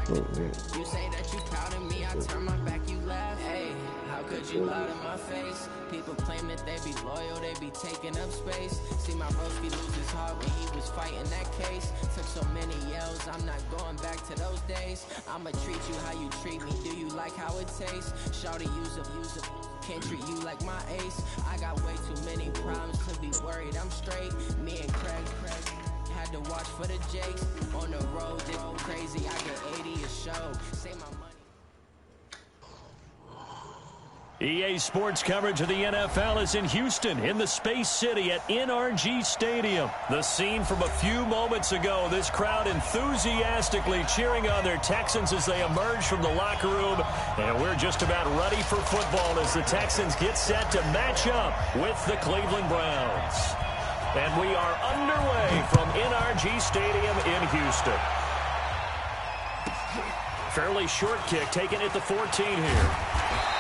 You say that you proud of me, I turn my back, you laugh. Hey, how could you lie to my face? People claim that they be loyal, they be taking up space. See my broski lose his heart when he was fighting that case. Took so many yells, I'm not going back to those days. I'ma treat you how you treat me, do you like how it tastes? Shawty use up, can't treat you like my ace. I got way too many problems to be worried, I'm straight. Me and Craig had to watch for the Jakes. On the road, it's crazy, I get 80 a show. Say my money. EA Sports coverage of the NFL is in Houston, in the Space City at NRG Stadium. The scene from a few moments ago, this crowd enthusiastically cheering on their Texans as they emerge from the locker room. And we're just about ready for football as the Texans get set to match up with the Cleveland Browns. And we are underway from NRG Stadium in Houston. Fairly short kick taken at the 14 here.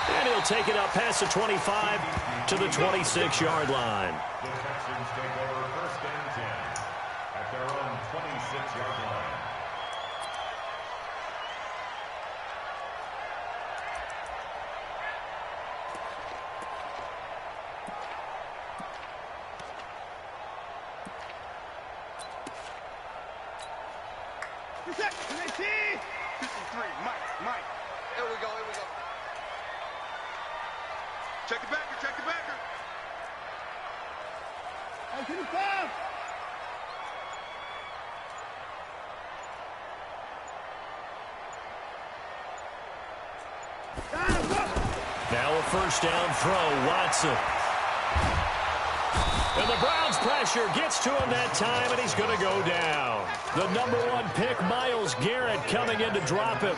And he'll take it up past the 25 to the 26-yard line. The Texans take over first and 10 at their own 26-yard line. This is 3, Mike. Here we go. Check the backer. Hey, to the 5. Now a first down throw, Watson. And the Browns pressure gets to him that time, and he's going to go down. The #1 pick, Myles Garrett, coming in to drop him.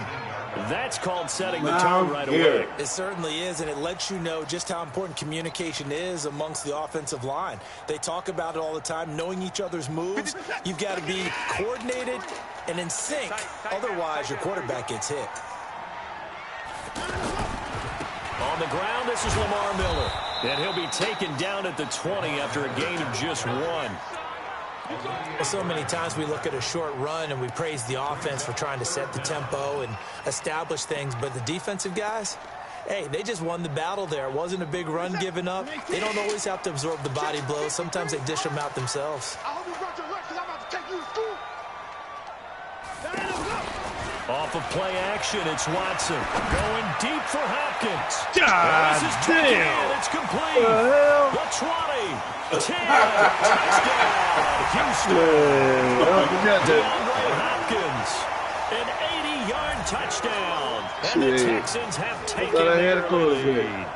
That's called setting the tone right away. It certainly is, and it lets you know just how important communication is amongst the offensive line. They talk about it all the time, knowing each other's moves. You've got to be coordinated and in sync. Otherwise, your quarterback gets hit. On the ground, this is Lamar Miller. And he'll be taken down at the 20 after a gain of just 1. Well, so many times we look at a short run and we praise the offense for trying to set the tempo and establish things, but the defensive guys, hey, they just won the battle there. It wasn't a big run given up. They don't always have to absorb the body blows. Sometimes they dish them out themselves. Off of play action, it's Watson. Going deep for Hopkins. God damn. It's complete. The 20, 10, touchdown, Houston. DeAndre Hopkins, an 80-yard touchdown. And the Texans have taken their lead.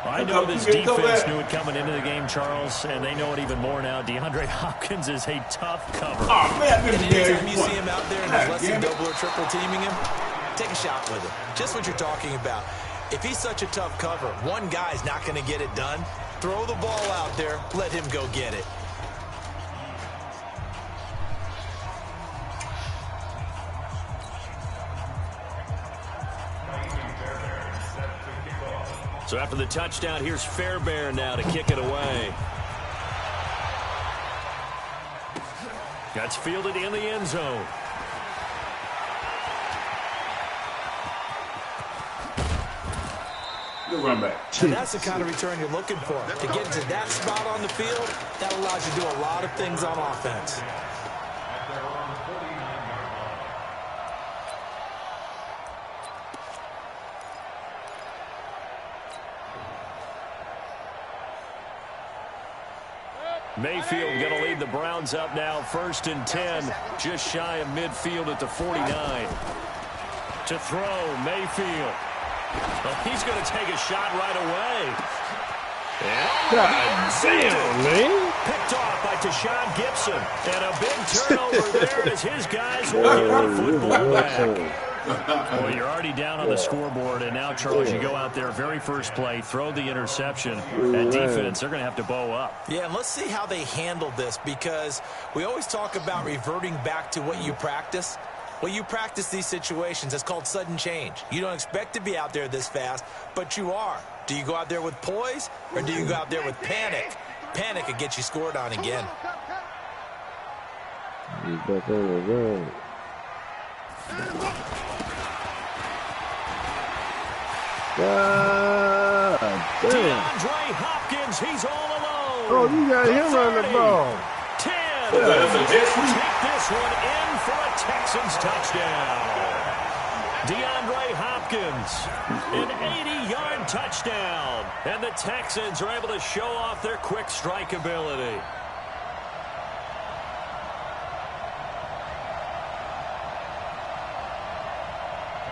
I know this defense knew it coming into the game, Charles, and they know it even more now. DeAndre Hopkins is a tough cover. Oh, man, and anytime you see him out there and there's less than double or triple teaming him, take a shot with him. Just what you're talking about. If he's such a tough cover, one guy's not going to get it done. Throw the ball out there. Let him go get it. So after the touchdown, here's Fairbairn now to kick it away. That's fielded in the end zone. Good run back. And that's the kind of return you're looking for. To get to that spot on the field, that allows you to do a lot of things on offense. Mayfield going to lead the Browns up now, 1st and 10, just shy of midfield at the 49. To throw, Mayfield. Well, he's going to take a shot right away. God damn, man. Picked off by Tashawn Gibson. And a big turnover there as his guys will get the football back. Well, you're already down on the scoreboard, and now, Charles, you go out there, very first play, throw the interception, and defense, they're going to have to bow up. Yeah, and let's see how they handle this, because we always talk about reverting back to what you practice. Well, you practice these situations. It's called sudden change. You don't expect to be out there this fast, but you are. Do you go out there with poise, or do you go out there with panic? Panic could get you scored on again. God damn. DeAndre Hopkins, he's all alone. Oh, you got him on the ball. 10. That's a jet sweep. Take this one in for a Texans touchdown. DeAndre Hopkins, an 80-yard touchdown. And the Texans are able to show off their quick strike ability.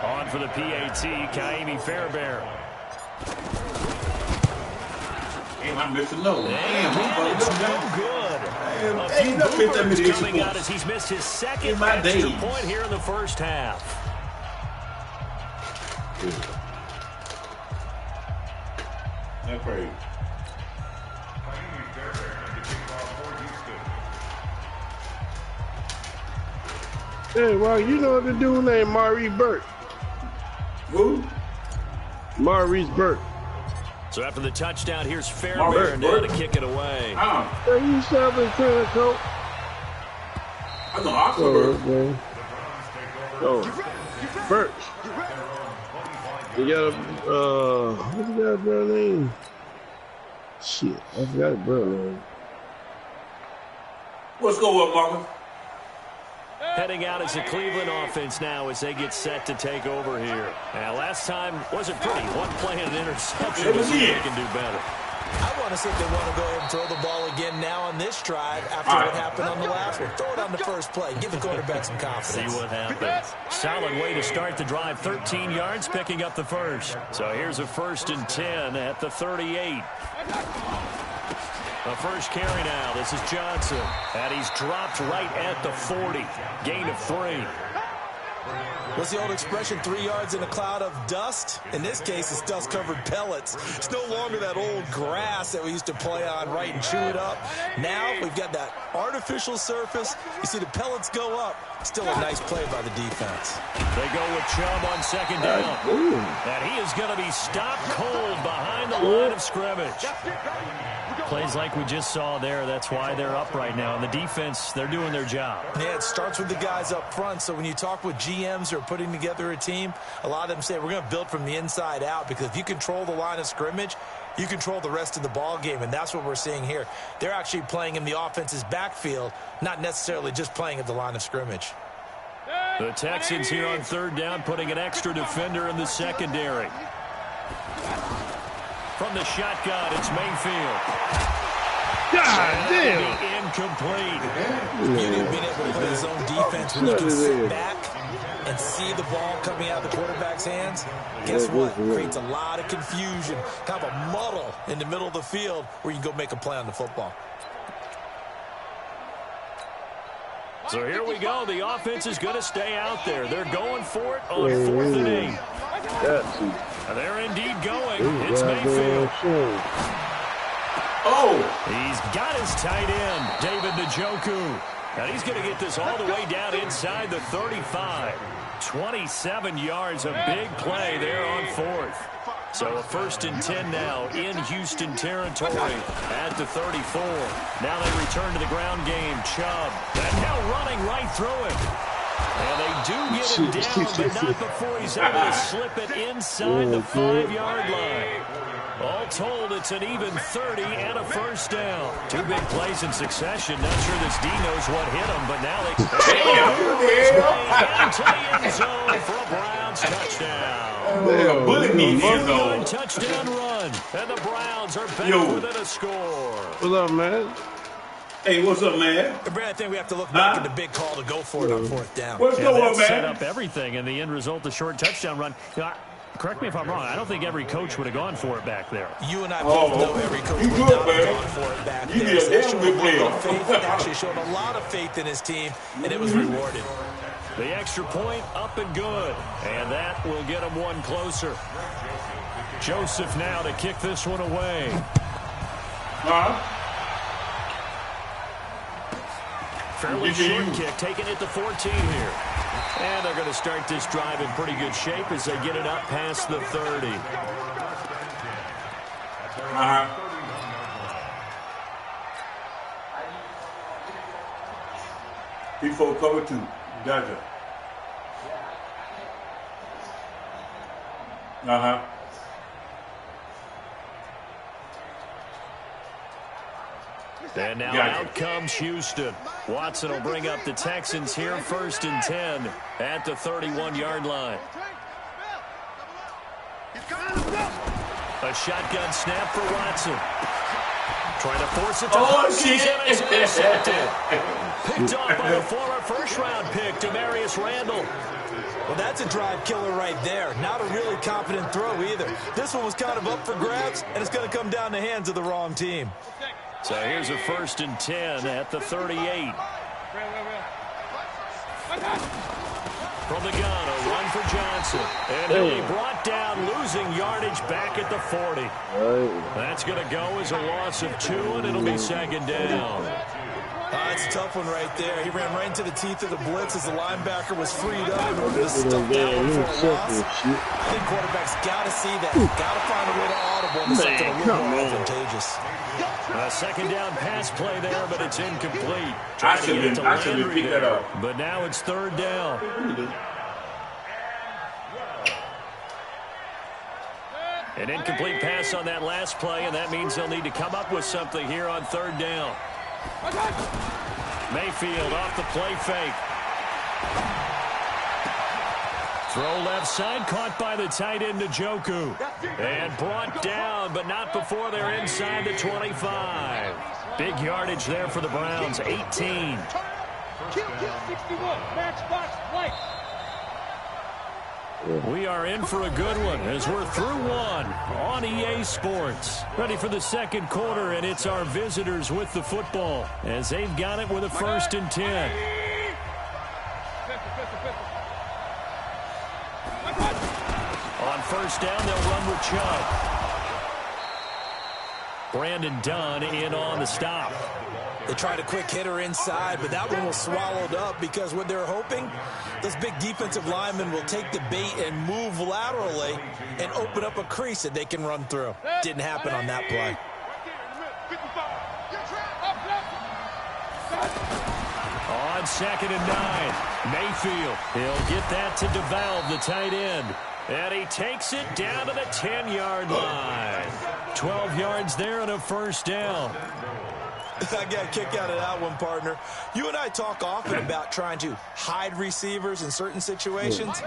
On for the PAT, Kaimi Fairbairn. Damn, I'm missing no. And it's no good. A few Ain't nothing that boomers many coming out points. as he's missed his second In my extra days. point here in the first half. That's crazy. Hey, well, you know the dude named Maurice Burt. Who? Maurice Burt. So after the touchdown, here's Fairbairn now to kick it away. Hey, you self-employed coach? I know Oxford. Okay. Oh, Burt. You got a, what's that brother name? Shit, I forgot his brother name. What's going on, Mama? Heading out as a Cleveland offense now as they get set to take over here. Now, last time wasn't pretty. One play and an interception. Let's see if they can do better. I want to see if they want to go ahead and throw the ball again now on this drive after what happened on the last one. Throw it on the first play. Give the quarterback some confidence. See what happens. Solid way to start the drive. 13 yards, picking up the first. So here's a 1st and 10 at the 38. The first carry now. This is Johnson. And he's dropped right at the 40. Gain of 3. What's the old expression, 3 yards in a cloud of dust? In this case, it's dust-covered pellets. It's no longer that old grass that we used to play on, right, and chew it up. Now we've got that artificial surface. You see the pellets go up. Still a nice play by the defense. They go with Chubb on 2nd down. And he is going to be stopped cold behind the line of scrimmage. Plays like we just saw there. That's why they're up right now. And the defense, they're doing their job. Yeah, it starts with the guys up front. So when you talk with GMs who are putting together a team, a lot of them say we're going to build from the inside out, because if you control the line of scrimmage, you control the rest of the ball game, and that's what we're seeing here. They're actually playing in the offense's backfield, not necessarily just playing at the line of scrimmage. The Texans here on 3rd down, putting an extra defender in the secondary. From the shotgun, it's Mayfield. God damn. Incomplete. Beauty of being able to play his own defense when you can sit back and see the ball coming out of the quarterback's hands. Guess what? Creates a lot of confusion, kind of a muddle in the middle of the field where you can go make a play on the football. So here we go. The offense is going to stay out there. They're going for it on 4th and 8. They're indeed going. It's Mayfield. Oh! He's got his tight end, David Njoku. And he's going to get this all the way down inside the 35. 27 yards, a big play there on 4th. So a 1st and 10 now in Houston territory at the 34. Now they return to the ground game. Chubb. And now running right through it. And they do get him down, but not before he's able to slip it inside the 5-yard line. All told, it's an even 30 and a 1st down. 2 big plays in succession. Not sure this D knows what hit him, but now they into the end zone for a Browns touchdown. Bullet me in the end zone. Touchdown run, and the Browns are back within a score. What's up, man? Hey, what's up, man? Brad, I think we have to look back at the big call to go for it on 4th down. What's going on, man? Set up everything, and the end result, the short touchdown run. Correct me if I'm wrong. I don't think every coach would have gone for it back there. You and I both know every coach would not have gone for it back there. You So be a damn good player. faith, actually showed a lot of faith in his team, and it was rewarded. The extra point up and good, and that will get him one closer. Joseph now to kick this one away. Fairly short kick, taking it to 14 here. And they're going to start this drive in pretty good shape as they get it up past the 30. P4 cover 2. Gotcha. Uh-huh. And now out comes Houston. Watson will bring up the Texans here 1st and 10 at the 31-yard line. A shotgun snap for Watson. Trying to force it to Hopkins, and it's intercepted. Picked off by the former first-round pick, Demarius Randall. Well, that's a drive killer right there. Not a really confident throw either. This one was kind of up for grabs, and it's going to come down the hands of the wrong team. So here's a 1st and 10 at the 38. From the gun, a run for Johnson. And he'll be brought down, losing yardage back at the 40. That's going to go as a loss of 2, and it'll be 2nd down. It's a tough one right there. He ran right into the teeth of the blitz as the linebacker was freed up in order to stop that one for a loss. I think quarterbacks got to see that. Got to find a way to audible into something a little more advantageous. A 2nd down pass play there, but it's incomplete. I should have picked that up. But now it's 3rd down. An incomplete pass on that last play, and that means they'll need to come up with something here on 3rd down. Mayfield off the play fake. Throw left side, caught by the tight end Njoku. And brought down, but not before they're inside the 25. Big yardage there for the Browns, 18. Kill 61, match box, white. We are in for a good one as we're through one on EA Sports. Ready for the 2nd quarter, and it's our visitors with the football as they've got it with a 1st and 10. On 1st down, they'll run with Chubb. Brandon Dunn in on the stop. They tried a quick hitter inside, but that one was swallowed up because what they're hoping, those big defensive linemen will take the bait and move laterally and open up a crease that they can run through. Didn't happen on that play. On 2nd and 9, Mayfield. He'll get that to DeValve, the tight end. And he takes it down to the 10-yard line. 12 yards there and a 1st down. I got a kick out of that one, partner. You and I talk often about trying to hide receivers in certain situations,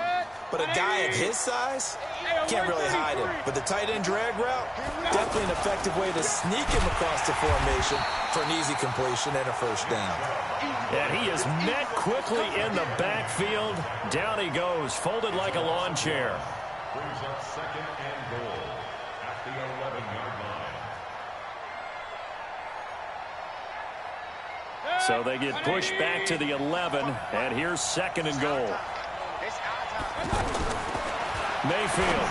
but a guy of his size can't really hide him. But the tight end drag route, definitely an effective way to sneak him across the formation for an easy completion and a 1st down. And he is met quickly in the backfield. Down he goes, folded like a lawn chair. Brings up 2nd and goal at the 11-yard line. So they get pushed back to the 11, and here's 2nd and goal. Mayfield.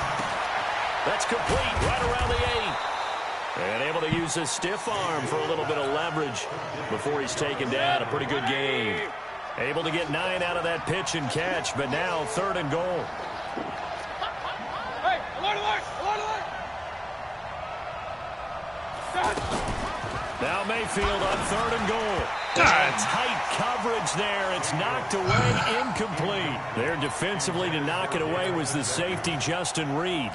That's complete right around the 8. And able to use his stiff arm for a little bit of leverage before he's taken down. A pretty good game. Able to get 9 out of that pitch and catch, but now 3rd and goal. Hey, alert! Now Mayfield on 3rd and goal. Tight coverage there. It's knocked away, incomplete. There defensively to knock it away was the safety, Justin Reed.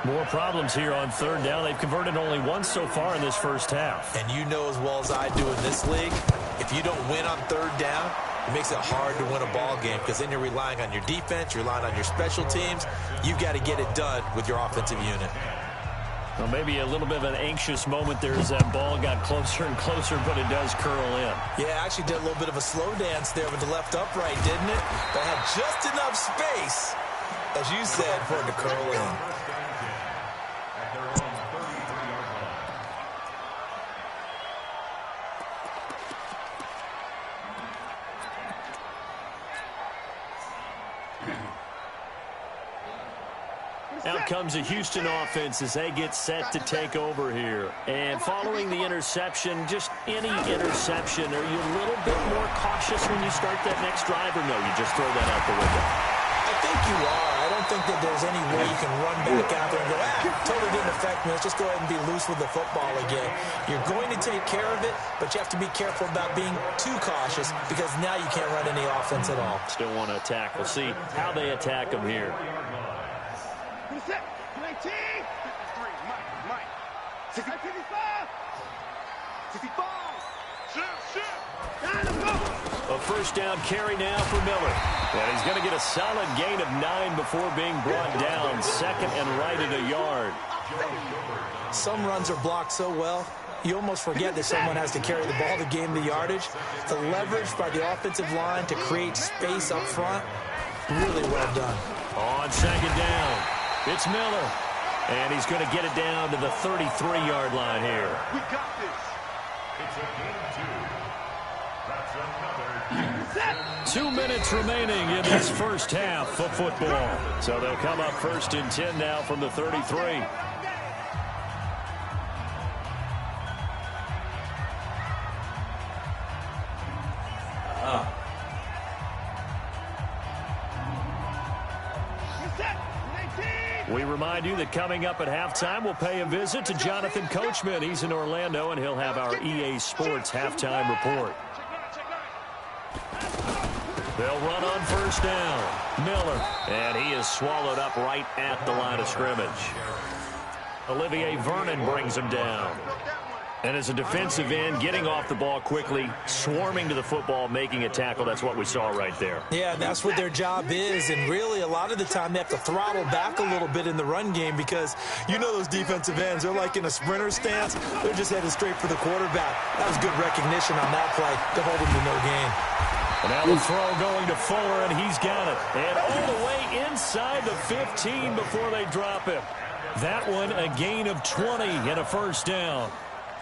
More problems here on 3rd down. They've converted only once so far in this 1st half. And you know as well as I do in this league, if you don't win on 3rd down, it makes it hard to win a ball game because then you're relying on your defense, you're relying on your special teams. You've got to get it done with your offensive unit. Well, maybe a little bit of an anxious moment there as that ball got closer and closer, but it does curl in. Yeah, actually did a little bit of a slow dance there with the left upright, didn't it? But had just enough space, as you said, for it to curl in. Out comes a Houston offense as they get set to take over here. And following the interception, just any interception, are you a little bit more cautious when you start that next drive, or no, you just throw that out the window? I think you are. I don't think that there's any way you can run back out there and go, totally didn't affect me. Let's just go ahead and be loose with the football again. You're going to take care of it, but you have to be careful about being too cautious because now you can't run any offense at all. Still want to attack. We'll see how they attack them here. Set. 19. 53. Mike. 65. 65. A first down carry now for Miller. And he's going to get a solid gain of 9 before being brought down. Second and right at a yard. Some runs are blocked so well, you almost forget that someone has to carry the ball to gain the yardage. The leverage by the offensive line to create space up front, really well done. On second down, it's Miller. And he's going to get it down to the 33-yard line here. We got this. It's a game 2. That's another 2 minutes remaining in this first half of football. So they'll come up first and 10 now from the 33. We remind you that coming up at halftime, we'll pay a visit to Jonathan Coachman. He's in Orlando, and he'll have our EA Sports halftime report. They'll run on first down. Miller, and he is swallowed up right at the line of scrimmage. Olivier Vernon brings him down. And as a defensive end, getting off the ball quickly, swarming to the football, making a tackle, that's what we saw right there. Yeah, that's what their job is, and really a lot of the time they have to throttle back a little bit in the run game because you know those defensive ends, they're like in a sprinter stance. They're just headed straight for the quarterback. That was good recognition on that play to hold him to no gain. And now the throw going to Fuller, and he's got it. And all the way inside the 15 before they drop him. That one a gain of 20 and a first down.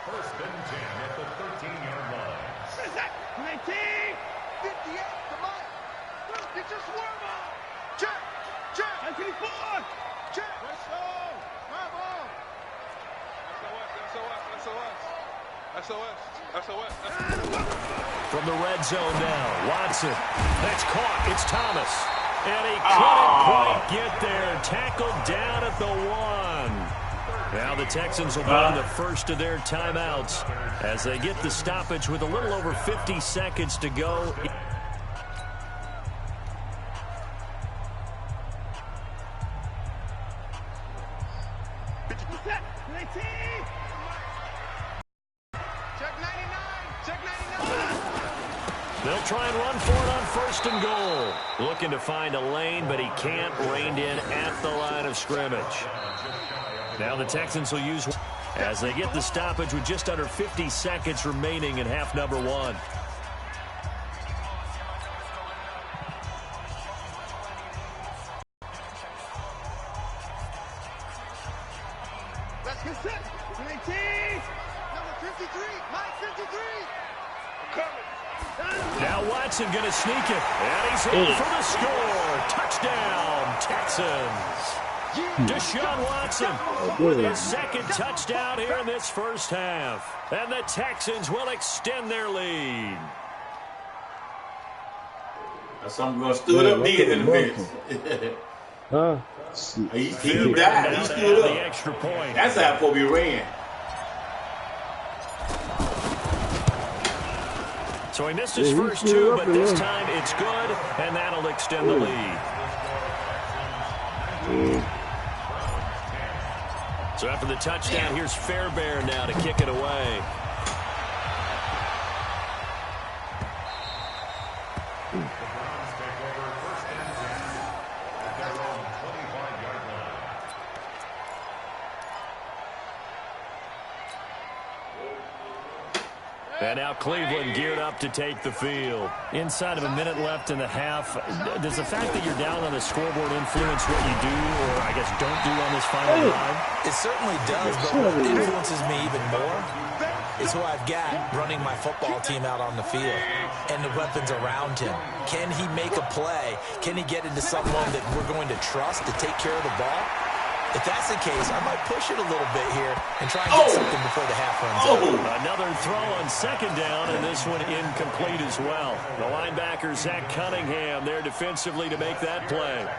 First and 10 at the 13-yard line. 19. 58. Come on. Get your swarm on. Check. 19-4. Check. Let's go. My ball. SOS. From the red zone now, Watson. That's caught. It's Thomas. And he couldn't quite get there. Tackled down at the 1. Now the Texans will burn the first of their timeouts as they get the stoppage with a little over 50 seconds to go. They'll try and run for it on first and goal. Looking to find a lane, but he can't. Reined in at the line of scrimmage. Now the Texans will use as they get the stoppage with just under 50 seconds remaining in half number 1. Let's get set. 19. Number 53. Mike 53. Coming. Now Watson going to sneak it. And he's in for the score. Touchdown, Texans. Deshaun Watson with his second touchdown here in this first half. And the Texans will extend their lead. Something going to stood up dead in the bench. Huh? He died. He stood up. The extra point. That's how Kobe ran. So he missed his first 2, but this time it's good, and that'll extend the lead. So after the touchdown, here's Fairbairn now to kick it away. And now Cleveland geared up to take the field. Inside of a minute left in the half, does the fact that you're down on the scoreboard influence what you do or, I guess, don't do on this final drive? It certainly does, but what influences me even more is who I've got running my football team out on the field and the weapons around him. Can he make a play? Can he get into someone that we're going to trust to take care of the ball? If that's the case, I might push it a little bit here and try and get something before the half runs out. Another throw on second down, and this one incomplete as well. The linebacker, Zach Cunningham, there defensively to make that play.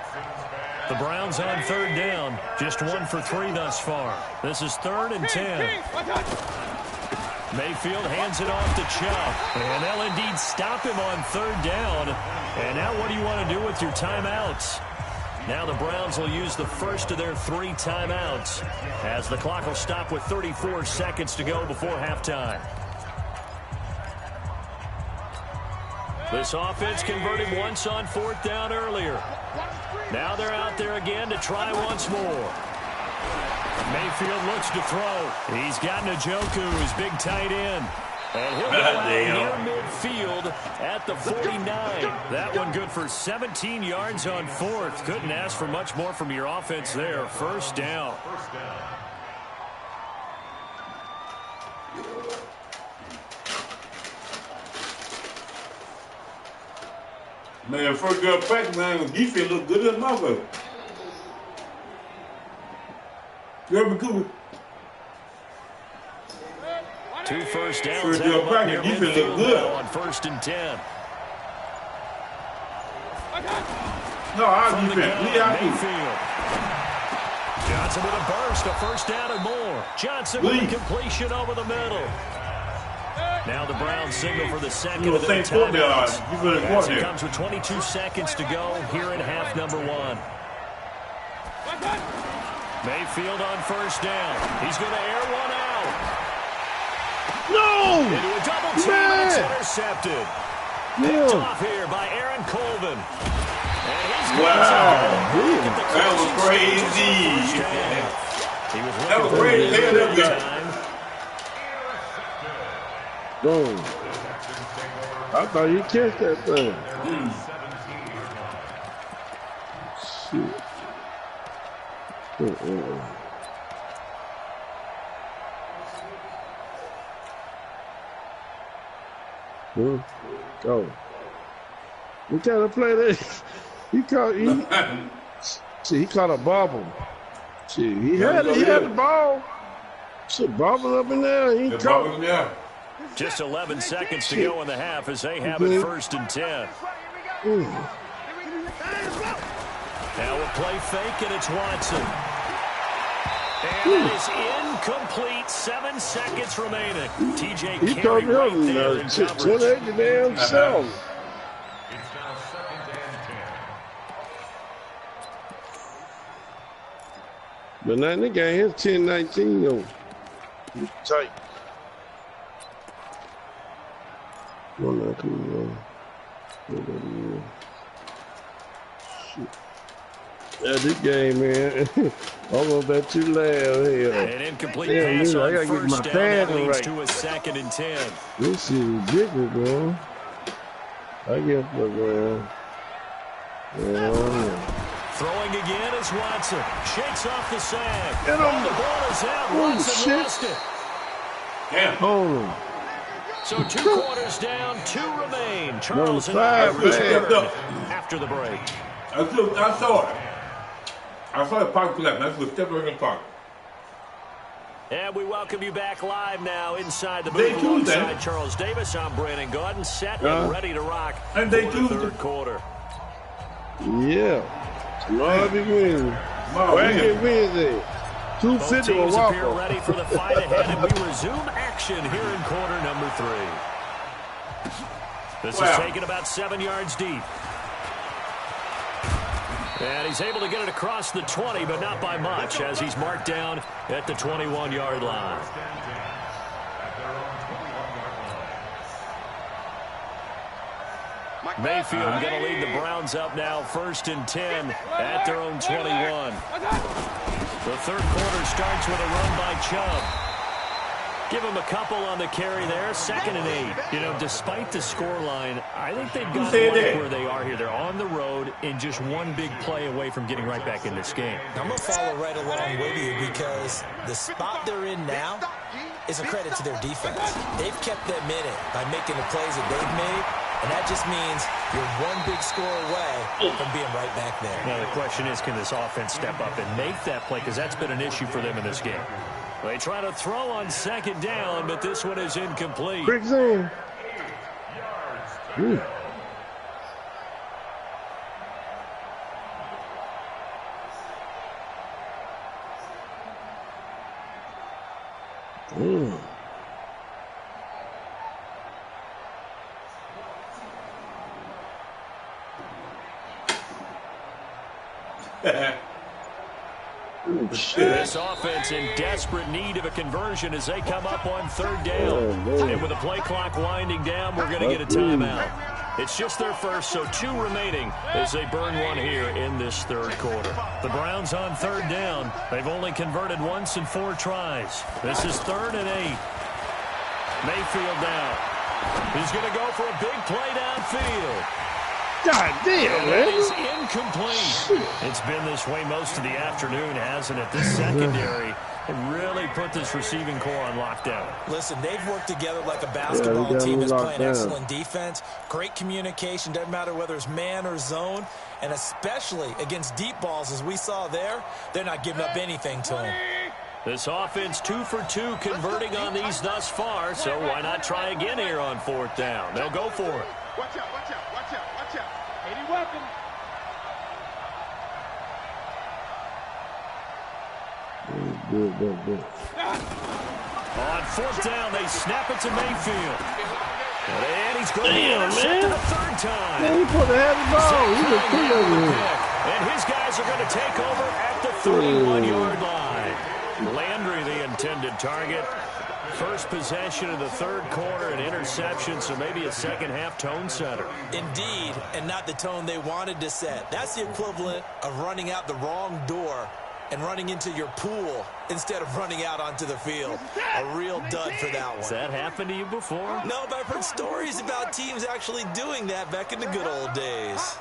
The Browns on third down, just 1 for 3 thus far. This is 3rd and 10. Mayfield hands it off to Chubb, and they'll indeed stop him on third down. And now what do you want to do with your timeouts? Now the Browns will use the first of their 3 timeouts as the clock will stop with 34 seconds to go before halftime. This offense converted once on 4th down earlier. Now they're out there again to try once more. Mayfield looks to throw. He's got Njoku, his big tight end. And he'll go out near midfield at the 49. That one good for 17 yards on 4th. Couldn't ask for much more from your offense there. First down. Man, first girl practice, man, defense look good as motherfucker. Kirby Cooper. 2 first downs. First girl practice, defense look good. On 1st and 10. No, our defense. Mayfield. Johnson with a burst, a first down and more. Johnson with a completion over the middle. Now the Browns signal for the second of their timeouts. As it comes with 22 seconds to go here in half number 1. Mayfield on first down. He's going to air one out. No! Into a double team, and it's intercepted. Picked off here by Aaron Colvin. And he's that was crazy. He was that was crazy. That time. Boom. I thought you catch that thing. Shit. Oh. What kind of play that? He caught a bobble. See, he had the ball. Shit, bobble up in there. He caught it. Just 11 seconds to go in the half as they have it 1st and 10. Now a play fake, and it's Watson. And it is incomplete. 7 seconds remaining. TJ Carey right there in coverage. Damn self. It's now 2nd and 10. But not in the game. It's 10-19 though. It's tight. Come on now, come on. Shit. Yeah, this game, man. I'm gonna bet you laugh here. An incomplete pass on first down. That leads to a 2nd and 10. This shit is ridiculous, bro. I guess the ground. Yeah. Throwing again is Watson. Shakes off the sack. Get him. The ball is out. Watson lost it. Yeah. Hold on. So 2 quarters down, 2 remain. Charles and after the break. I saw it. I saw the pocket left. That's what stepped in the pocket. And we welcome you back live now inside the booth alongside Charles Davis. I'm Brandon Gordon, set and ready to rock and for the 3rd quarter. Yeah. Tomorrow be Wednesday. Wagon Wednesday. 250 Both teams appear ready for the fight ahead, and we resume action here in quarter number 3. This is taken about 7 yards deep. And he's able to get it across the 20, but not by much, as he's marked down at the 21-yard line. Mayfield going to lead the Browns up now, 1st and 10 at their own 21. The 3rd quarter starts with a run by Chubb. Give him a couple on the carry there, 2nd and 8. You know, despite the scoreline, I think they've got where they are here. They're on the road and just one big play away from getting right back in this game. I'm going to follow right along with you because the spot they're in now is a credit to their defense. They've kept them in it by making the plays that they've made, and that just means you're one big score away from being right back there. Now, the question is, can this offense step up and make that play? Because that's been an issue for them in this game. They try to throw on 2nd down, but this one is incomplete. Quick zone. This offense in desperate need of a conversion as they come up on third down. And with the play clock winding down, we're going to get a timeout. It's just their first, so 2 remaining as they burn one here in this third quarter. The Browns on third down. They've only converted once in 4 tries. This is 3rd and 8. Mayfield now. He's going to go for a big play downfield. God damn, man. That is incomplete. It's been this way most of the afternoon, hasn't it? This secondary really put this receiving core on lockdown. Listen, they've worked together like a basketball team that's playing excellent defense. Great communication. Doesn't matter whether it's man or zone. And especially against deep balls, as we saw there, they're not giving up anything to them. This offense 2 for 2 converting on these thus far, so why not try again here on 4th down? They'll go for it. Watch out, watch out, watch out, watch out. 80 welcome. Good. On 4th down, they snap it to Mayfield. And he's going to man. the 3rd time. Man, he put the heavy ball. He was free over here. And his guys are going to take over at the 31-yard line. Landry, the intended target. First possession of the third quarter, an interception, so maybe a second-half tone setter. Indeed, and not the tone they wanted to set. That's the equivalent of running out the wrong door and running into your pool instead of running out onto the field. A real dud for that one. Has that happened to you before? No, but I've heard stories about teams actually doing that back in the good old days.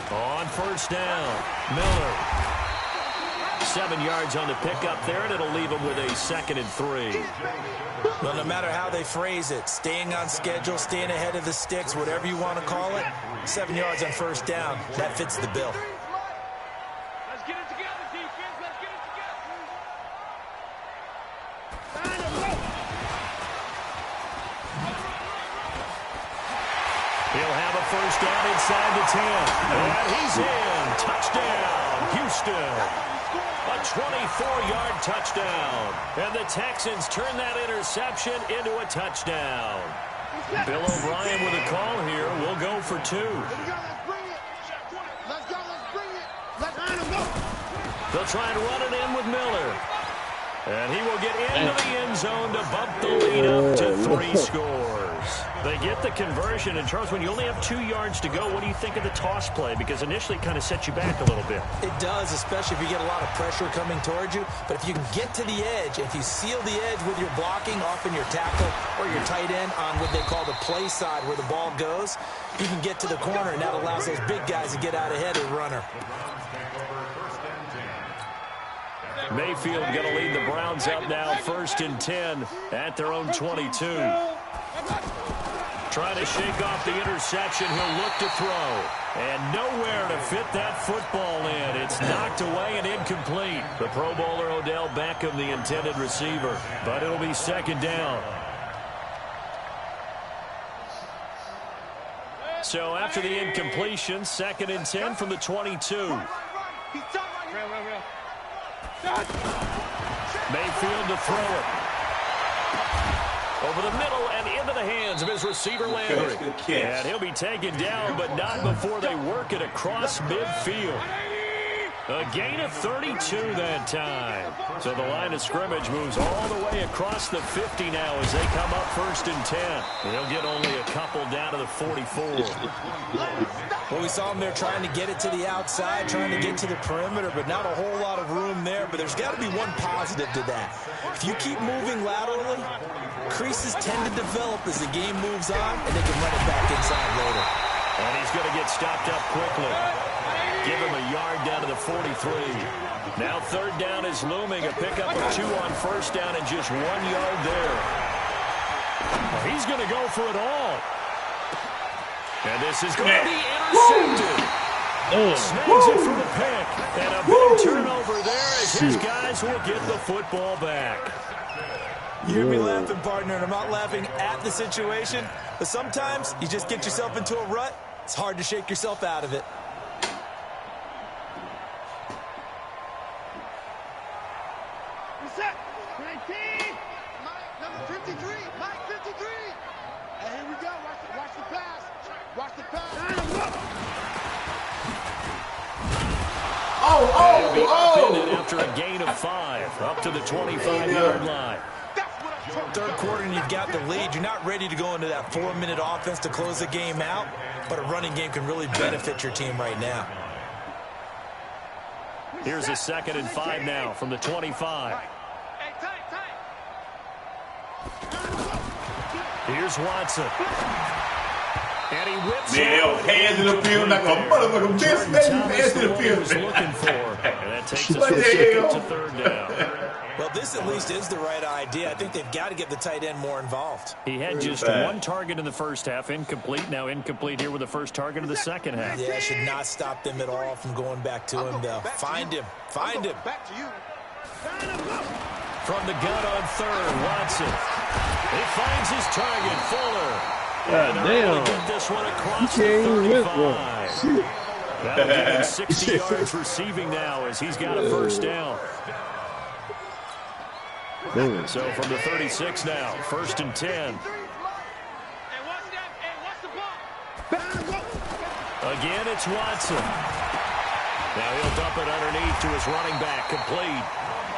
On 1st down, Miller. 7 yards on the pickup there, and it'll leave them with a 2nd and 3. Well, no matter how they phrase it, staying on schedule, staying ahead of the sticks, whatever you want to call it, 7 yards on 1st down, that fits the bill. Let's get it together, defense. Let's get it together. He'll have a 1st down inside the 10. And he's in. Touchdown, Houston. A 24-yard touchdown. And the Texans turn that interception into a touchdown. Bill O'Brien with a call here. We'll go for 2. Let's bring it. Let's go, let's bring it. Let's go. They'll try and run it in with Miller. And he will get into the end zone to bump the lead up to 3 scores. They get the conversion. And, Charles, when you only have 2 yards to go, what do you think of the toss play? Because initially it kind of sets you back a little bit. It does, especially if you get a lot of pressure coming towards you. But if you can get to the edge, if you seal the edge with your blocking, often your tackle or your tight end on what they call the play side where the ball goes, you can get to the corner, and that allows those big guys to get out ahead of the runner. Mayfield going to lead the Browns up now, 1st and 10 at their own 22. Trying to shake off the interception. He'll look to throw. And nowhere to fit that football in. It's knocked away and incomplete. The Pro Bowler Odell Beckham, the intended receiver. But it'll be 2nd down. So after the incompletion, 2nd and 10 from the 22. Mayfield to throw it. Over the middle and into the hands of his receiver, Landry. And he'll be taken down, but not before they work it across midfield. A gain of 32 that time. So the line of scrimmage moves all the way across the 50 now as they come up 1st and 10. They'll get only a couple down to the 44. Well, we saw them there trying to get it to the outside, trying to get to the perimeter, but not a whole lot of room there. But there's got to be one positive to that. If you keep moving laterally, creases tend to develop as the game moves on, and they can run it back inside later. And he's going to get stopped up quickly. Give him a yard down to the 43. Now 3rd down is looming. A pickup of 2 on 1st down and just 1 yard there. He's going to go for it all. And this is going to be intercepted. Snags it for the pick. And a big turnover there as his guys will get the football back. You hear me laughing, partner, and I'm not laughing at the situation, but sometimes you just get yourself into a rut. It's hard to shake yourself out of it. Reset. 19. Mike, number 53. Mike, 53. And here we go. Watch the pass. Watch the pass. After a gain of 5, up to the 25-yard line. Third quarter and you've got the lead. You're not ready to go into that 4-minute offense to close the game out, but a running game can really benefit your team right now. Here's a 2nd and 5 now from the 25. Here's Watson. And he whips it. Hands in the field like a motherfucking fist, baby. Hands in the field. Looking for. And that takes us from 2nd to 3rd down. Well, this at least is the right idea. I think they've got to get the tight end more involved. He had just 1 target in the first half, incomplete. Now incomplete here with the first target of the second half. Yeah, should not stop them at all from going back to him, though. Find him. Find him. Back to you. From the gun on 3rd, Watson. He finds his target, Fuller. God damn. Get this one across the 35. That'll give him 60 yards receiving now as he's got a first down. So from the 36 now, 1st and 10. Again, it's Watson. Now he'll dump it underneath to his running back, complete.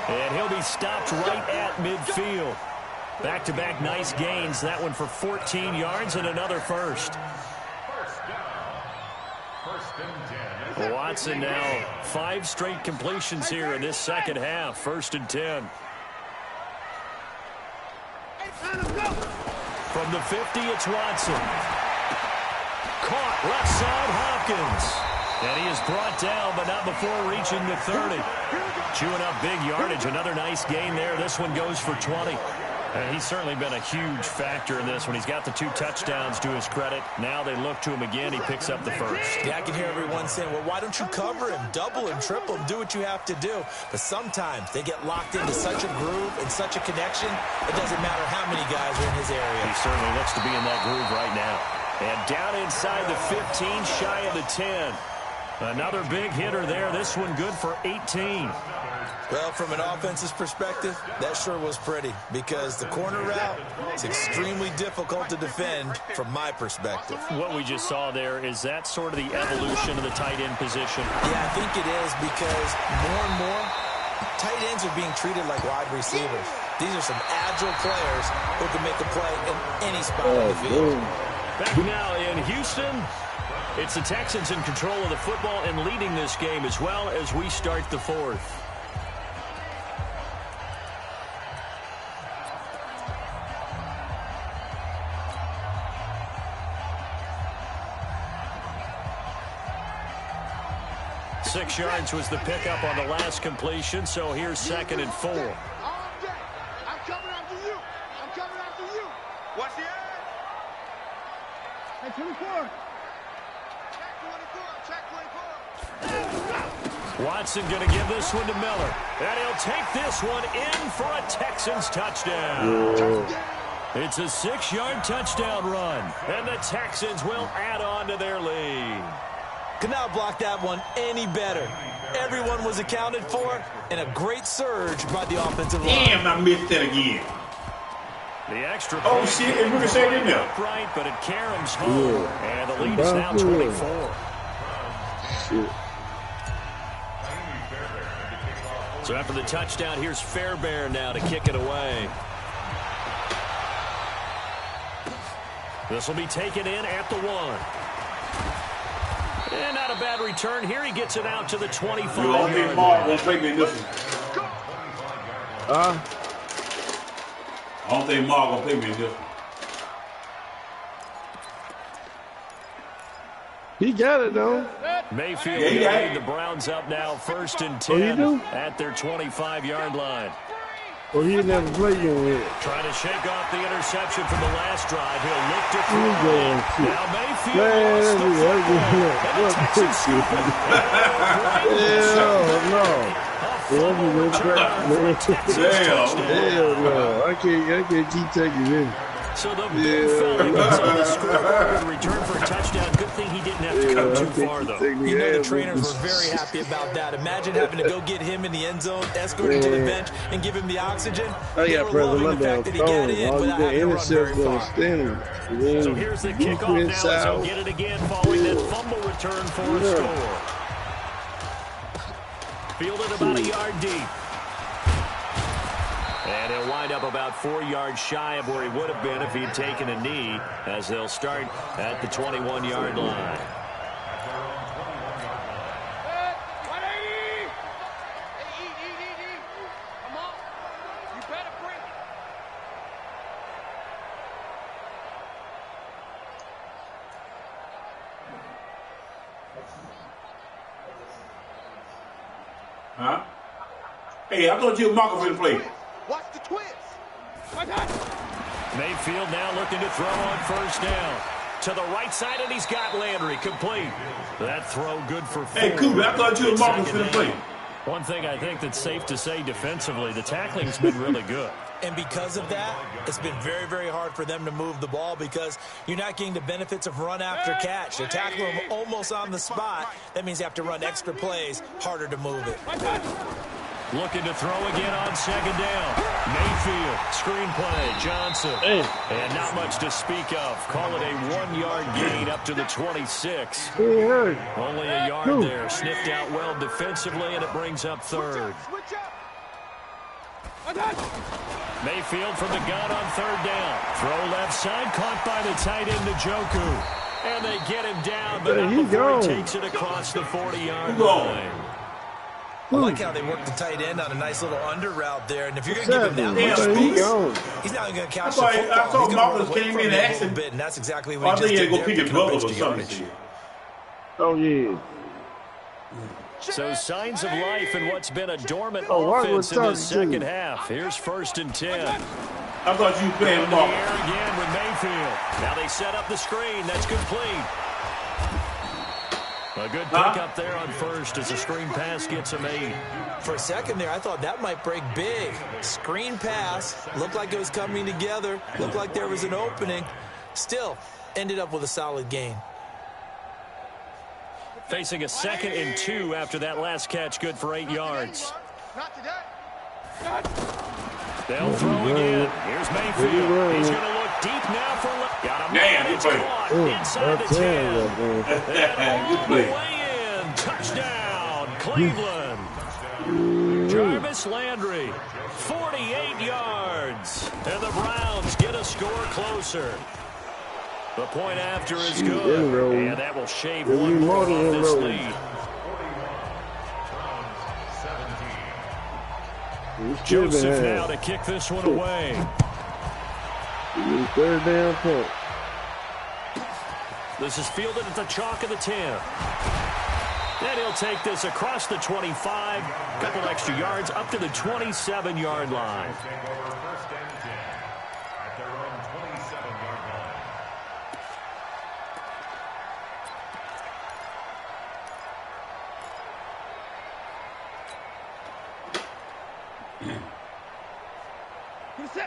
And he'll be stopped right at midfield. Back-to-back nice gains. That one for 14 yards and another first. Watson now 5 straight completions here in this second half. 1st and 10. From the 50, it's Watson. Caught left side, Hopkins. And he is brought down, but not before reaching the 30. Chewing up big yardage. Another nice gain there. This one goes for 20. He's certainly been a huge factor in this one. He's got the 2 touchdowns to his credit. Now they look to him again. He picks up the first. Yeah, I can hear everyone saying, well, why don't you cover him, double him, triple him, do what you have to do. But sometimes they get locked into such a groove and such a connection, it doesn't matter how many guys are in his area. He certainly looks to be in that groove right now. And down inside the 15, shy of the 10. Another big hitter there. This one good for 18. Well, from an offensive perspective, that sure was pretty because the corner route is extremely difficult to defend from my perspective. What we just saw there, is that sort of the evolution of the tight end position? Yeah, I think it is because more and more, tight ends are being treated like wide receivers. These are some agile players who can make a play in any spot on the field. Back now in Houston, it's the Texans in control of the football and leading this game as well as we start the 4th. Six yards was the pickup on the last completion, so here's 2nd and 4. I'm coming after you. I'm coming after you. What's the edge? Hey, 24. Check 24. Watson going to give this one to Miller. And he'll take this one in for a Texans touchdown. It's a 6-yard touchdown run. And the Texans will add on to their lead. Could not block that one any better. Everyone was accounted for, and a great surge by the offensive line. Damn, I missed that again. The extra oh, shit, and we're going to say it in there. Right, but it caroms home. And the lead is now 24. Shit. So after the touchdown, here's Fairbairn now to kick it away. This will be taken in at the 1. And not a bad return here. He gets it out to the 25. You won't be Mark. Won't take me in this one. Huh? I don't think Mark will take me in this one. He got it, though. Mayfield leading the Browns up now, 1st and 10 at their 25-yard line. Well, he never played you with it. Trying to shake off the interception from the last drive. He'll lift it through. Now Mayfield lost the Hell no. I can't keep taking this. So the big fella gets on the scoreboard and return for a touchdown. Good thing he didn't have to come too far, though. You know the trainers were very happy about that. Imagine having to go get him in the end zone, escort him to the bench, and give him the oxygen. They were loving the fact that he got in without having to run very far. So here's the kickoff now as he'll get it again following that fumble return for a score. Fielded about a yard deep. And he'll wind up about 4 yards shy of where he would have been if he'd taken a knee, as they'll start at the 21-yard line. Huh? Hey, I thought you were Marco for the play. Watch the twist. Mayfield now looking to throw on first down. To the right side, and he's got Landry complete. That throw good for 4. Hey, Cooper, I thought you were Marco for the play. One thing I think that's safe to say defensively, the tackling's been really good. And because of that, it's been very, very hard for them to move the ball because you're not getting the benefits of run after catch. They're tackling them almost on the spot. That means you have to run extra plays, harder to move it. Looking to throw again on second down. Mayfield, screenplay, Johnson. And not much to speak of. Call it a 1-yard gain up to the 26. Only a yard there. Sniffed out well defensively, and it brings up third. Mayfield from the gun on third down. Throw left side, caught by the tight end Njoku. And they get him down, but not before he takes it across the 40-yard line. I like how they work the tight end on a nice little under route there. And if you're going to give him that much space, he's not going to catch the football. I thought Marcus came in and asked bit, and that's exactly what he he just did go pick his brother or something. Oh, yeah. So signs of life in what's been a dormant offense in the second half. Here's 1st and 10. I thought you were playing Marcus. Again with Mayfield. Now they set up the screen. That's complete. A good pickup there on first as the screen pass gets him 8. For a second there, I thought that might break big. Screen pass. Looked like it was coming together. Looked like there was an opening. Still, ended up with a solid gain. Facing a 2nd and 2 after that last catch, good for 8 yards. They'll throw again. Here's Mayfield. He's going to look deep now for got him. It's caught inside the 10. And all the way in. Touchdown, Cleveland. Jarvis Landry, 48 yards. And the Browns get a score closer. The point after is good. And that will shave one more off this lead. Joseph now to kick this one away. 3rd down point. This is fielded at the chalk of the 10. Then he'll take this across the 25. Couple extra yards up to the 27-yard line.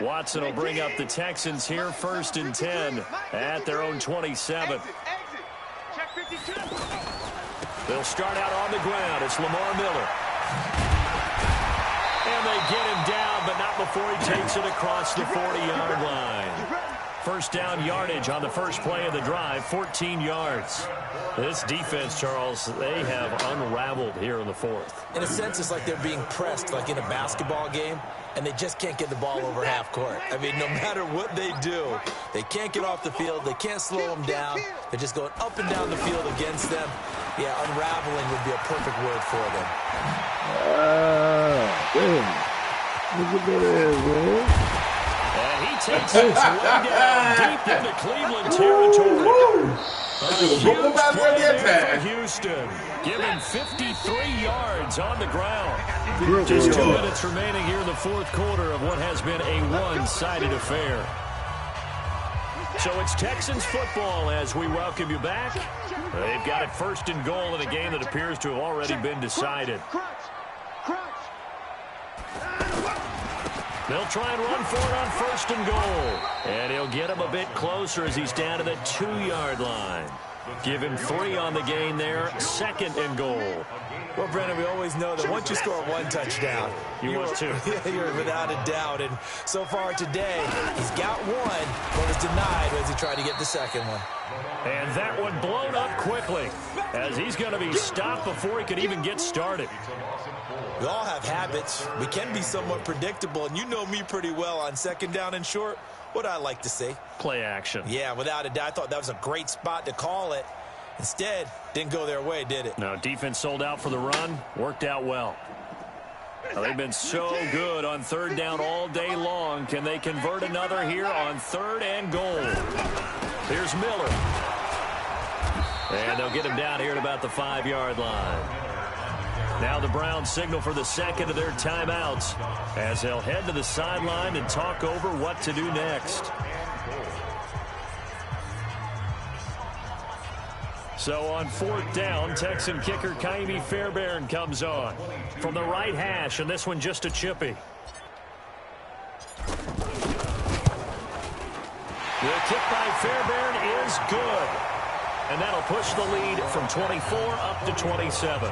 Watson will bring up the Texans here, 1st and 10 at their own 27. They'll start out on the ground. It's Lamar Miller. And they get him down, but not before he takes it across the 40-yard line. First down yardage on the first play of the drive, 14 yards. This defense, Charles, they have unraveled here in the 4th. In a sense, it's like they're being pressed, like in a basketball game, and they just can't get the ball over half court. I mean, no matter what they do, they can't get off the field. They can't slow them down. They're just going up and down the field against them. Yeah, unraveling would be a perfect word for them. Damn. Look at that, man. And he takes it way down deep into Cleveland territory. A huge play there for Houston. Given 53 yards on the ground. Just 2 minutes remaining here in the 4th quarter of what has been a one-sided affair. So it's Texans football as we welcome you back. They've got it 1st and goal in a game that appears to have already been decided. They'll try and run for it on 1st and goal. And he'll get him a bit closer as he's down to the 2-yard line. Give him 3 on the game there. 2nd and goal. Well, Brennan, we always know that once you score 1 touchdown, you're 2. You're without a doubt. And so far today, he's got 1, but was denied as he tried to get the 2nd one. And that one blown up quickly, as he's going to be stopped before he could even get started. We all have habits. We can be somewhat predictable, and you know me pretty well on 2nd down and short. What I like to see. Play action. Yeah, without a doubt. I thought that was a great spot to call it. Instead, didn't go their way, did it? No, defense sold out for the run. Worked out well. Well, they've been so good on 3rd down all day long. Can they convert another here on 3rd and goal? Here's Miller. And they'll get him down here at about the 5-yard line. Now the Browns signal for the 2nd of their timeouts as they'll head to the sideline and talk over what to do next. So on 4th down, Texan kicker Kaimi Fairbairn comes on from the right hash, and this one just a chippy. The kick by Fairbairn is good. And that'll push the lead from 24 up to 27.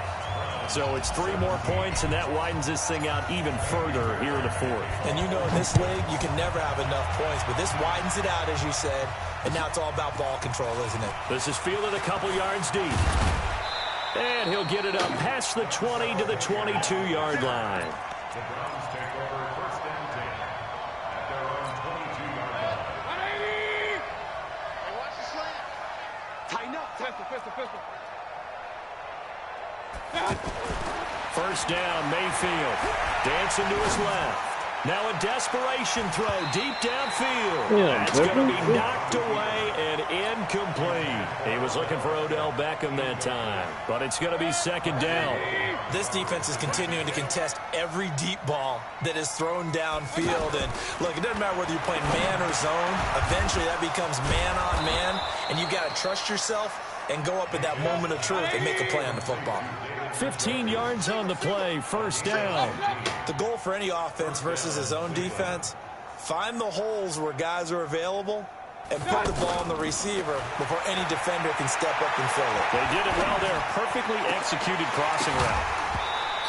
So it's 3 more points, and that widens this thing out even further here in the 4th. And you know in this league, you can never have enough points, but this widens it out, as you said, and now it's all about ball control, isn't it? This is fielded a couple yards deep. And he'll get it up past the 20 to the 22-yard line. The Browns take over 1st and 10 at their own 22-yard line. 180! Hey, watch the slant. Tighten up. Pistol. 1st down, Mayfield. Dancing to his left. Now a desperation throw deep downfield. That's going to be knocked away and incomplete. He was looking for Odell Beckham that time, but it's going to be 2nd down. This defense is continuing to contest every deep ball that is thrown downfield. And look, it doesn't matter whether you're playing man or zone. Eventually that becomes man on man, and you've got to trust yourself and go up at that moment of truth and make a play on the football. 15 yards on the play, 1st down. The goal for any offense versus his own defense, find the holes where guys are available and put the ball on the receiver before any defender can step up and fill it. They did it well there. Perfectly executed crossing route.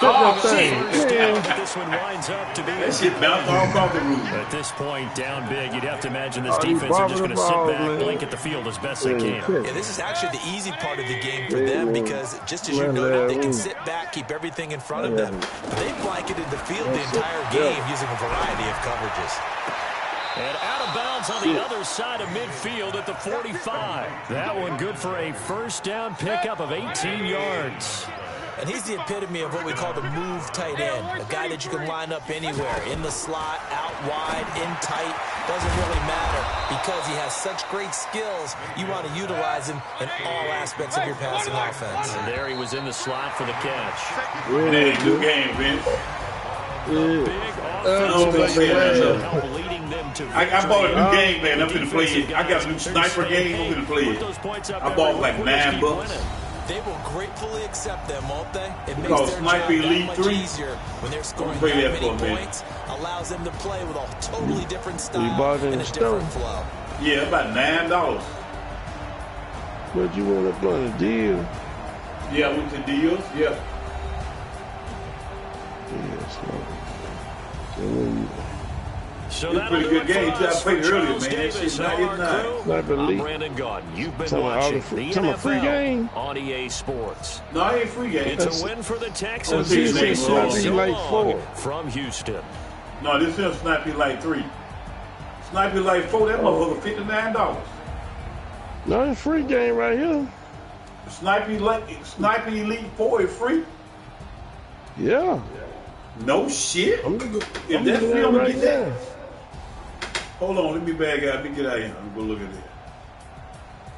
This one winds up to be... That shit bounced all across the room. At this point, down big, you'd have to imagine this defense is just going to sit back, blanket the field as best they can. Yeah, this is actually the easy part of the game for them because, just as you noted, they can sit back, keep everything in front of them. They blanketed the field the entire game using a variety of coverages. And out of bounds on the other side of midfield at the 45. That one good for a 1st down pickup of 18 yards. And he's the epitome of what we call the move tight end, a guy that you can line up anywhere, in the slot, out wide, in tight, doesn't really matter because he has such great skills. You want to utilize him in all aspects of your passing offense. And there he was in the slot for the catch. It ain't a good game, Vince. Big offensive help leading them to I bought a new game, man. I'm going to play it. I got a new sniper game. I'm going to play it. I bought like $9. They will gratefully accept them, won't they? It makes Because their Sniper job Elite that much 3. easier when they're scoring that many points. Allows them to play with a totally different style and a different flow. Yeah, about $9. But you want to play a deal? Yeah, I went to deals. Yeah. So it's a pretty good game. I played it earlier, man. That shit's not I'm Brandon Gaudin. You've been watching the NFL on EA Sports. No, it ain't free game. It's a win for the Texans. From Houston. No, this is Snappy Light 3. Snappy Light 4, that motherfucker $59. No, it's free game right here. Sniper Elite 4 is free? Yeah. No shit. If that's free, I'm going to get that. Hold on, let me bag out. Let me get out of here. I'm going to go look at that.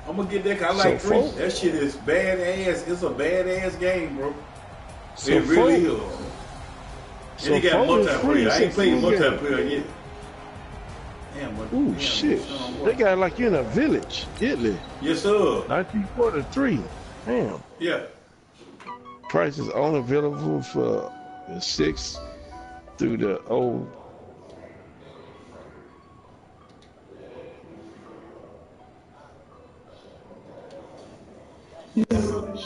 I'm going to get that because I like 3. That shit is badass. It's a badass game, bro. It really is. And they got multiplayer. I ain't playing multiplayer yet. Damn, shit. They got like you in a village, Italy. Yes, sir. 1943. Damn. Yeah. Price is only available for the 6th through the